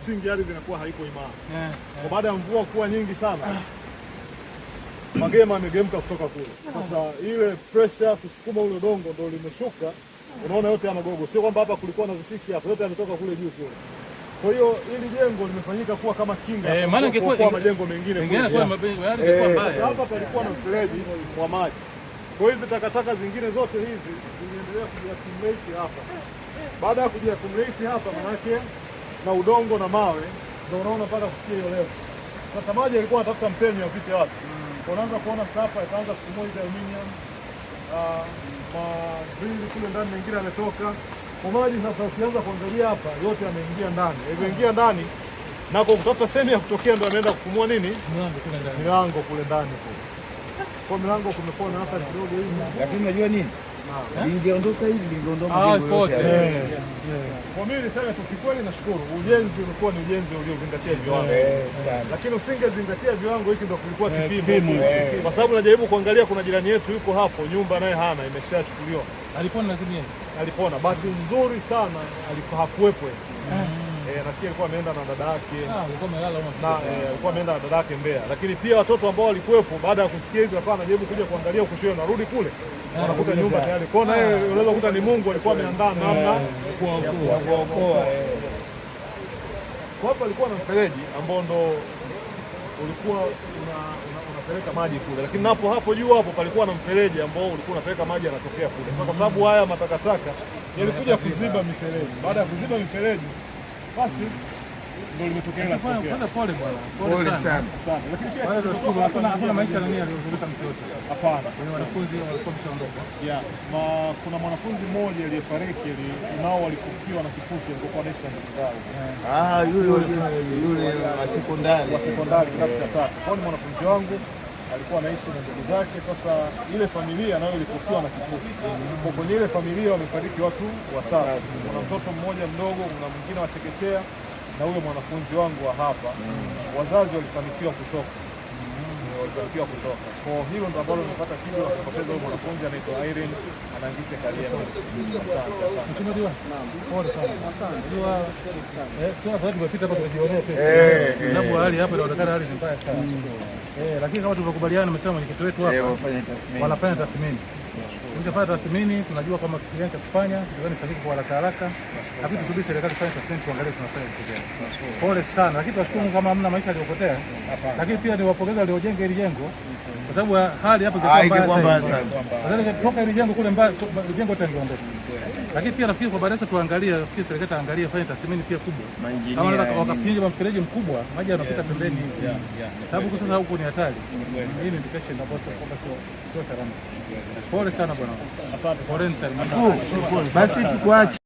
msingi ardhi inakuwa haiko imara. Kwa baada ya mvua kuwa nyingi sana, magema yamegemka kutoka kule. Sasa ile pressure kusukuma ule udongo ndio limeshuka. Unaona yote ya magogo, sio kwamba hapa kulikuwa na visiki hapa, yote yametoka kule juu kule. Kwa hiyo hili jengo limefanyika kuwa kama kinga kwa majengo mengine. Hapa palikuwa na mfereji wa maji. Kwa hiyo hizi takataka zingine zote hizi zinaendelea kujiakumulate hapa. Baada ya kujiakumulate hapa, manake na udongo na mawe, ndio unaona mpaka kufikia hiyo leo. Sasa maji yalikuwa yanatafuta mpenyo yapite wapi? Unaanza kuona hapa ikaanza kumoja aluminium, madrili kule ndani mengine yametoka. Kwa maji sasa ukianza kuangalia hapa yote yameingia ndani. Yameingia ndani na kwa kutafuta sehemu ya kutokea ndio ameenda kufumua nini? Milango kule ndani kule. Kwa milango kumekuwa na hapa kidogo hivi. Lakini unajua nini? Ingeondoka hivi lingeondoka yote. Kwa mimi niseme tu kikweli nashukuru. Ujenzi ulikuwa ni ujenzi uliozingatia viwango. Lakini usingezingatia viwango hiki ndio kulikuwa kipimo. Kwa sababu najaribu kuangalia kuna jirani yetu yuko hapo, nyumba naye hana, imeshachukuliwa. Alipona lakini alipona. Bahati nzuri sana hakuwepo. Nafikiri alikuwa ameenda na dada yake. Alikuwa ameenda na dada yake Mbeya. Lakini pia watoto ambao walikuwepo baada ya kusikia hizo wakawa wanajaribu kuja kuangalia ukutio narudi kule. Wanakuta nyumba tayari. Kwa hiyo naye unaweza kukuta ni Mungu alikuwa ameandaa namna kuokoa. Kwa hapo alikuwa na mfereji ambao ndo ulikuwa unapeleka maji kule. Lakini hapo juu hapo palikuwa na mfereji ambao ulikuwa unapeleka maji yanatokea kule. Sasa kwa sababu haya matakataka yalikuja kuziba mifereji. Baada ya kuziba mifereji basi ndio limetokea na kutokea. Pole bwana. Pole sana. Asante. Lakini pia hakuna maisha nani aliyoleta mtu yote. Hapana. Kuna wanafunzi walikuwa mshaondoka. Kuna mwanafunzi mmoja aliyefariki nao walifukiwa na kifusi alipokuwa anaishi na ndugu zao. Yule wa sekondari kidato cha 3. Kwa ni mwanafunzi wangu alikuwa anaishi na ndugu zake. Sasa ile familia nayo ilifukiwa na kifusi. Kwa kwenye ile familia wamefariki watu 3. Kuna mtoto mmoja mdogo, kuna mwingine wa chekechea na huyo mwanafunzi wangu wa hapa. Wazazi walifanikiwa kutoka. Kwa hilo ndo ambalo nimepata kitu na kupoteza huyo mwanafunzi anaitwa Irene anaangise Kariema. Asante. Mheshimiwa, naam. Pole sana. Asante. Kwa sababu tumepita hapa tunajionea pia. Sababu hali hapa inaonekana hali ni mbaya sana. Lakini kama tulivyokubaliana nimesema mwenyekiti wetu hapa wanafanya tathmini. Tukifanya tathmini tunajua kama kitu gani cha kufanya, kitu gani kifanyike kwa haraka. Lakini tusubiri serikali ifanye tathmini tuangalie tunafanya kitu gani. Pole sana, lakini tunashukuru kama hamna maisha yaliyopotea. Lakini pia niwapongeza waliojenga hili jengo kwa sababu hali hapa ilikuwa mbaya sana. Sasa toka hili jengo kule mbaya, jengo lote lingeondoka. Lakini pia nafikiri kwa baadaye tuangalie, nafikiri serikali taangalia fanye tathmini pia kubwa. Kama wakapinja mfereji mkubwa, maji yanapita pembeni. Sababu kwa sasa huko ni hatari. Hii ni indication ambayo sio salama. Pole sana bwana. Asante. Pole sana. Basi tukuache.